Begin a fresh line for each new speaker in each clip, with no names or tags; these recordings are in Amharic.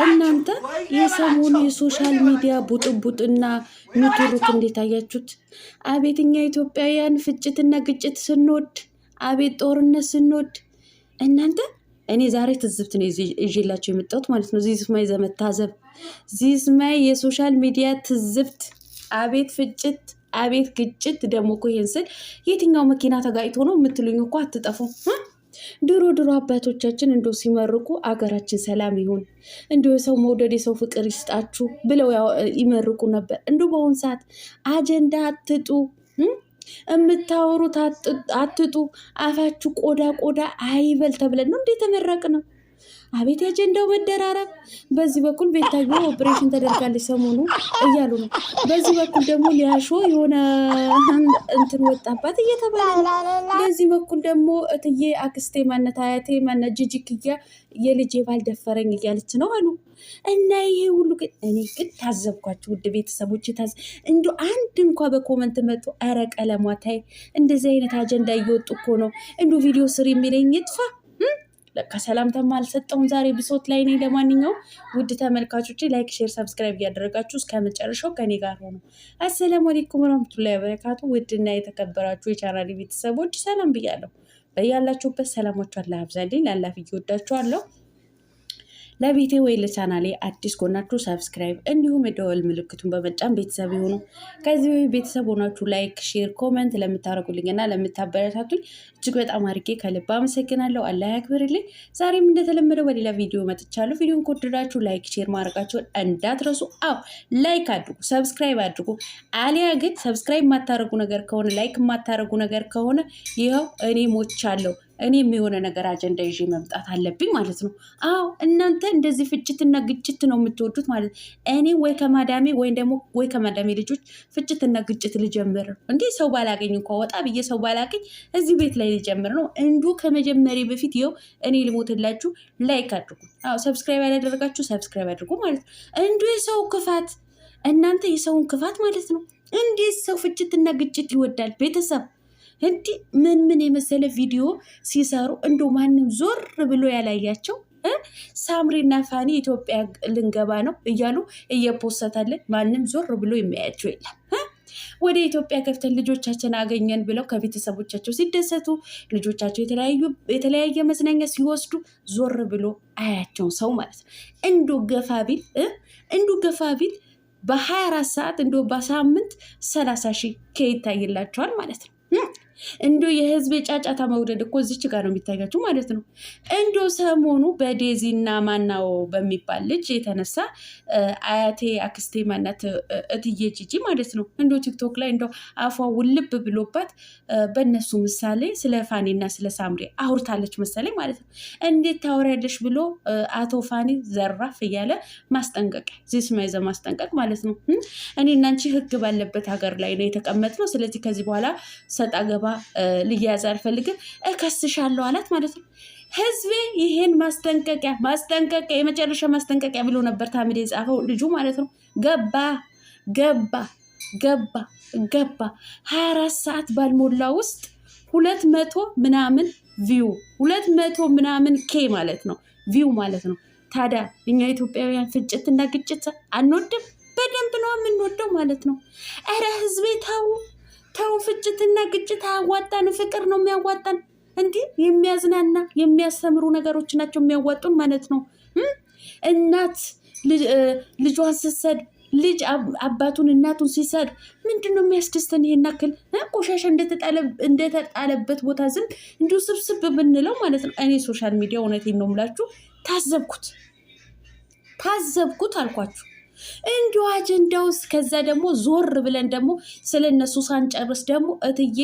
እናንተ የሰሞኑ የሶሻል ሚዲያ ቡጥቡጥና ንትርክ እንዴት አያችሁት? አቤት እኛ ኢትዮጵያውያን ፍጭትና ግጭት ስንወድ፣ አቤት ጦርነት ስንወድ። እናንተ እኔ ዛሬ ትዝብት ነው ይዤላቸው የመጣሁት ማለት ነው። ዚስማይ ዘመታዘብ ዚስማይ የሶሻል ሚዲያ ትዝብት። አቤት ፍጭት፣ አቤት ግጭት። ደግሞ እኮ ይሄን ስል የትኛው መኪና ተጋጭቶ ነው የምትሉኝ እኮ አትጠፉም። ድሮ አባቶቻችን እንዶ ሲመርቁ አገራችን ሰላም ይሁን፣ እንዶ የሰው መውደድ የሰው ፍቅር ይስጣችሁ ብለው ይመርቁ ነበር። እንዶ በአሁን ሰዓት አጀንዳ አትጡ፣ የምታወሩት አትጡ፣ አፋችሁ ቆዳ አይበል ተብለን ነው እንዴ ተመረቅ ነው። አቤት የአጀንዳው መደራረብ። በዚህ በኩል ቤታዮ ኦፕሬሽን ተደርጋለች ሰሞኑ እያሉ ነው። በዚህ በኩል ደግሞ ሊያሾ የሆነ እንትን ወጣባት እየተባለ ነው። በዚህ በኩል ደግሞ እትዬ አክስቴ ማነት አያቴ ማነት ጅጅክያ የልጅ ባል ደፈረኝ እያለች ነው አሉ። እና ይሄ ሁሉ ግን እኔ ግን ታዘብኳቸው ውድ ቤተሰቦች። እንዲ አንድ እንኳ በኮመንት መጡ ኧረ ቀለሟታይ እንደዚህ አይነት አጀንዳ እየወጡ እኮ ነው እንዲ ቪዲዮ ስር የሚለኝ ይጥፋ። ለካ ሰላምታማ አልሰጠውም ዛሬ ብሶት ላይ ነኝ። ለማንኛውም ውድ ተመልካቾች ላይክ፣ ሼር፣ ሰብስክራይብ እያደረጋችሁ እስከ መጨረሻው ከኔ ጋር ሆኑ። አሰላሙ አለይኩም ወራህመቱላሂ ወበረካቱ። ውድና የተከበራችሁ የቻናሌ ቤተሰቦች ሰላም ብያለሁ። በያላችሁበት ሰላማችሁ አላህ ያብዛልኝ። ላላፍ እየወዳችኋለሁ። ለቤቴ ወይ ለቻናሌ አዲስ ከሆናችሁ ሰብስክራይብ እንዲሁም የደወል ምልክቱን በመጫን ቤተሰብ ይሁኑ። ከዚህ ወይ ቤተሰብ ሆናችሁ ላይክ፣ ሼር፣ ኮሜንት ለምታረጉልኝና ለምታበረታቱኝ እጅግ በጣም አድርጌ ከልብ አመሰግናለሁ። አላህ ያክብርልኝ። ዛሬም እንደተለመደው በሌላ ቪዲዮ መጥቻለሁ። ቪዲዮን ከወደዳችሁ ላይክ፣ ሼር ማድረጋችሁን እንዳትረሱ። ላይክ አድርጉ፣ ሰብስክራይብ አድርጉ። አሊያ ግን ሰብስክራይብ የማታረጉ ነገር ከሆነ ላይክ የማታረጉ ነገር ከሆነ ይኸው እኔ ሞቻለሁ። እኔም የሆነ ነገር አጀንዳ ይዤ መምጣት አለብኝ ማለት ነው። እናንተ እንደዚህ ፍጭትና ግጭት ነው የምትወዱት ማለት ነው። እኔ ወይ ከማዳሜ ልጆች ፍጭትና ግጭት ልጀምር እንዲህ ሰው ባላገኝ እንኳ ወጣ ብዬ ሰው ባላገኝ እዚህ ቤት ላይ ልጀምር ነው። እንዱ ከመጀመሪ በፊት ይኸው እኔ ልሞትላችሁ። ላይክ አድርጉ። ሰብስክራይብ ያላደረጋችሁ ሰብስክራይብ አድርጉ ማለት ነው። እንዱ የሰው ክፋት እናንተ የሰውን ክፋት ማለት ነው። እንዴት ሰው ፍጭትና ግጭት ይወዳል? ቤተሰብ እንዲህ ምን የመሰለ ቪዲዮ ሲሰሩ እንዶ ማንም ዞር ብሎ ያላያቸው ሳምሪና ፋኒ ኢትዮጵያ ልንገባ ነው እያሉ እየፖሰታለን። ማንም ዞር ብሎ የሚያያቸው የለም። ወደ ኢትዮጵያ ከፍተን ልጆቻችን አገኘን ብለው ከቤተሰቦቻቸው ሲደሰቱ ልጆቻቸው የተለያየ መዝናኛ ሲወስዱ ዞር ብሎ አያቸውን ሰው ማለት ነው። እንዶ ገፋ ቢል በ24 ሰዓት እንዶ በሳምንት 30,000 ይታይላቸዋል ማለት ነው። እንዶ የህዝብ ጫጫታ መውደድ እኮ እዚች ጋር ነው የሚታያችሁ ማለት ነው። እንዶ ሰሞኑ በዴዚና ማናው በሚባል ልጅ የተነሳ አያቴ አክስቴ ማናት እትዬ ጂጂ ማለት ነው እንዶ ቲክቶክ ላይ እንዶ አፏ ውልብ ብሎባት በእነሱ ምሳሌ ስለ ፋኒና ስለ ሳምሪ አውርታለች መሰለኝ ማለት ነው። እንዴት ታወሪያለሽ ብሎ አቶ ፋኒ ዘራፍ እያለ ማስጠንቀቂያ ዚስማይዘ ማስጠንቀቅ ማለት ነው። እኔ እናንቺ ህግ ባለበት ሀገር ላይ ነው የተቀመጥነው። ስለዚህ ከዚህ በኋላ ሰጣ ገባ ልያዝ አልፈልግም እከስሻለሁ አላት ማለት ነው። ህዝቤ ይሄን ማስጠንቀቂያ የመጨረሻ ማስጠንቀቂያ ብሎ ነበር ታምዴ የጻፈው ልጁ ማለት ነው። ገባ 24 ሰዓት ባልሞላ ውስጥ 200 ምናምን ቪው 200 ምናምን ኬ ማለት ነው ቪው ማለት ነው። ታዲያ እኛ ኢትዮጵያውያን ፍጭትና ግጭት አንወድም? በደንብ ነው የምንወደው ማለት ነው። ኧረ ህዝቤ ተው ፍጭትና ግጭት አያዋጣን። ፍቅር ነው የሚያዋጣን። እንዲህ የሚያዝናና የሚያስተምሩ ነገሮች ናቸው የሚያዋጡን ማለት ነው። እናት ልጇን ስትሰድ፣ ልጅ አባቱን እናቱን ሲሰድ ምንድን ነው የሚያስደስተን? ይሄን ያክል ቆሻሻ እንደተጣለበት ቦታ ዝም እንዲሁ ስብስብ ብንለው ማለት ነው። እኔ ሶሻል ሚዲያ እውነቴን ነው የምላችሁ ታዘብኩት አልኳችሁ። እንዲሁ አጀንዳ ውስጥ ከዛ ደግሞ ዞር ብለን ደግሞ ስለነሱ ሳንጨርስ ደግሞ እትዬ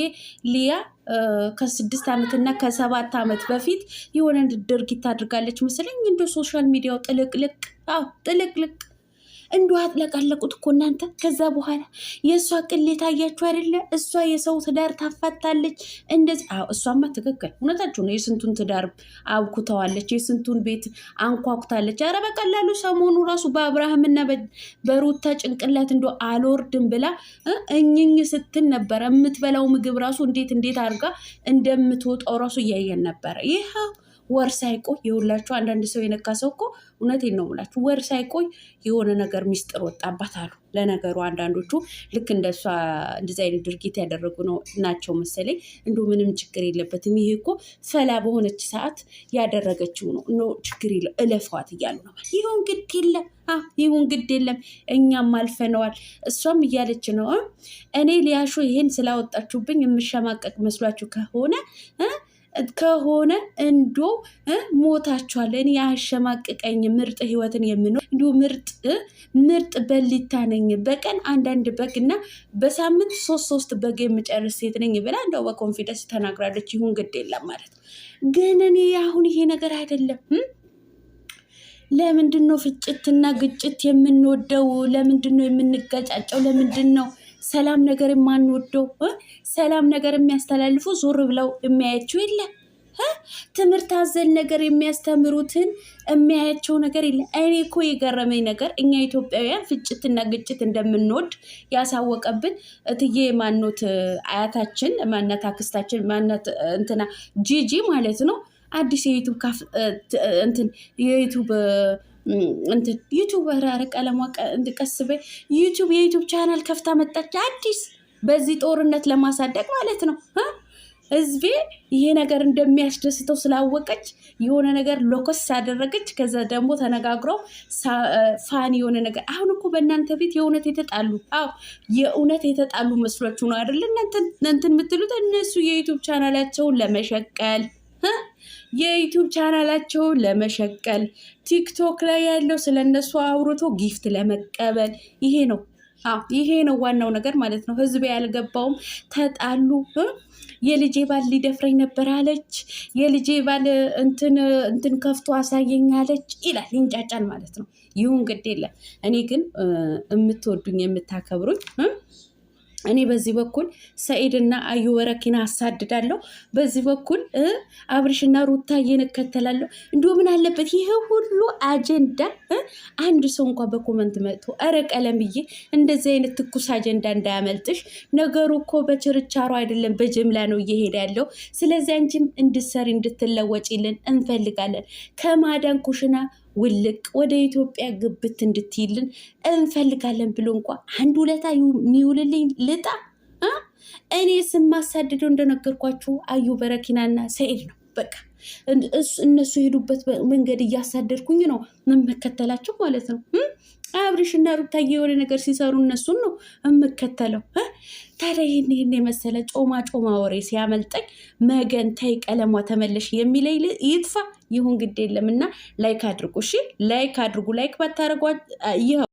ሊያ ከ6 ዓመትና ከ7 ዓመት በፊት የሆነ ድርጊት አድርጋለች መሰለኝ። እንደ ሶሻል ሚዲያው ጥልቅልቅ እንዶ አጥለቀለቁት እኮ እናንተ። ከዛ በኋላ የእሷ ቅሌት አያችሁ አይደለ? እሷ የሰው ትዳር ታፋታለች እንደዚህ። እሷማ ትክክል እውነታችሁ ነው። የስንቱን ትዳር አብኩተዋለች፣ የስንቱን ቤት አንኳኩታለች። ኧረ በቀላሉ ሰሞኑ ራሱ በአብርሃምና በሩታ ጭንቅላት እንዶ አልወርድም ብላ እኝኝ ስትል ነበረ። የምትበላው ምግብ ራሱ እንዴት አድርጋ እንደምትወጣው ራሱ እያየን ነበረ። ይህ ወር ሳይቆይ የሁላችሁ አንዳንድ ሰው የነካ ሰው እኮ እውነቴን ነው የምላችሁ ወር ሳይቆይ የሆነ ነገር ሚስጥር ወጣባት አሉ። ለነገሩ አንዳንዶቹ ልክ እንደሷ እንደዚህ አይነት ድርጊት ያደረጉ ናቸው መሰለኝ። እንዲሁ ምንም ችግር የለበትም ይሄ እኮ ፈላ በሆነች ሰዓት ያደረገችው ነው ችግር የለም እለፈዋት እያሉ ነው። ይሁን ግድ የለም ይሁን ግድ የለም እኛም አልፈነዋል። እሷም እያለች ነው እኔ ሊያሾ ይሄን ስላወጣችሁብኝ የምሸማቀቅ መስሏችሁ ከሆነ እንዶ ሞታችኋል። እኔ ያሸማቅቀኝ ምርጥ ህይወትን የምኖር እንዲሁ ምርጥ በሊታ ነኝ። በቀን አንዳንድ በግ እና በሳምንት 3 በግ የምጨርስ ሴት ነኝ ብላ እንደው በኮንፊደንስ ተናግራለች። ይሁን ግድ የለም ማለት ግን እኔ አሁን ይሄ ነገር አይደለም። ለምንድን ነው ፍጭትና ግጭት የምንወደው? ለምንድን ነው የምንገጫጨው? ለምንድን ነው ሰላም ነገር የማንወደው? ሰላም ነገር የሚያስተላልፉ ዞር ብለው የሚያያቸው የለም። ትምህርት አዘል ነገር የሚያስተምሩትን የሚያያቸው ነገር የለም። እኔ እኮ የገረመኝ ነገር እኛ ኢትዮጵያውያን ፍጭትና ግጭት እንደምንወድ ያሳወቀብን እትዬ ማኖት አያታችን ማናት አክስታችን ማናት እንትና ጂጂ ማለት ነው። አዲስ የዩቱብ ራረ ቀለሟ ቀስ በይ የዩቱብ ቻናል ከፍታ መጣች አዲስ በዚህ ጦርነት ለማሳደግ ማለት ነው። ህዝቤ ይሄ ነገር እንደሚያስደስተው ስላወቀች የሆነ ነገር ሎኮስ ያደረገች። ከዛ ደግሞ ተነጋግረው ፋን የሆነ ነገር አሁን እኮ በእናንተ ቤት የእውነት የተጣሉ የእውነት የተጣሉ መስሏችሁ ነው አይደል? እንትን የምትሉት እነሱ የዩቱብ ቻናላቸውን ለመሸቀል ቲክቶክ ላይ ያለው ስለነሱ አውርቶ ጊፍት ለመቀበል ይሄ ነው ዋናው ነገር ማለት ነው። ህዝብ ያልገባውም ተጣሉ። የልጄ ባል ሊደፍረኝ ነበር አለች። የልጄ ባል እንትን ከፍቶ አሳየኝ አለች ይላል ይንጫጫል ማለት ነው። ይሁን ግድ የለም። እኔ ግን የምትወዱኝ የምታከብሩኝ እኔ በዚህ በኩል ሰኢድና አዩ በረኪና አሳድዳለሁ። በዚህ በኩል አብርሽና ሩታዬን እከተላለሁ። እንዲሁ ምን አለበት ይሄ ሁሉ አጀንዳ አንድ ሰው እንኳን በኮመንት መጥቶ ኧረ ቀለምዬ እንደዚህ አይነት ትኩስ አጀንዳ እንዳያመልጥሽ፣ ነገሩ እኮ በችርቻሮ አይደለም በጅምላ ነው እየሄደ ያለው። ስለዚህ አንቺም እንድትሰሪ እንድትለወጪልን እንፈልጋለን። ከማዳን ኩሽና ውልቅ ወደ ኢትዮጵያ ግብት እንድትይልን እንፈልጋለን ብሎ እንኳ አንድ ውለታ የሚውልልኝ ልጣ እኔ ስማሳድደው እንደነገርኳችሁ አዩ በረኪናና ሰኢድ ነው። በቃ እነሱ የሄዱበት መንገድ እያሳደድኩኝ ነው የምከተላቸው ማለት ነው። አብርሽና ሩታዬ የሆነ ነገር ሲሰሩ እነሱን ነው የምከተለው። ታዲያ ይህን የመሰለ ጮማ ወሬ ሲያመልጠኝ መገን ተይ ቀለሟ ተመለሽ የሚለኝ ይጥፋ። ይሁን ግድ የለም እና ላይክ አድርጉ። እሺ ላይክ አድርጉ። ላይክ ባታረጓ ይኸው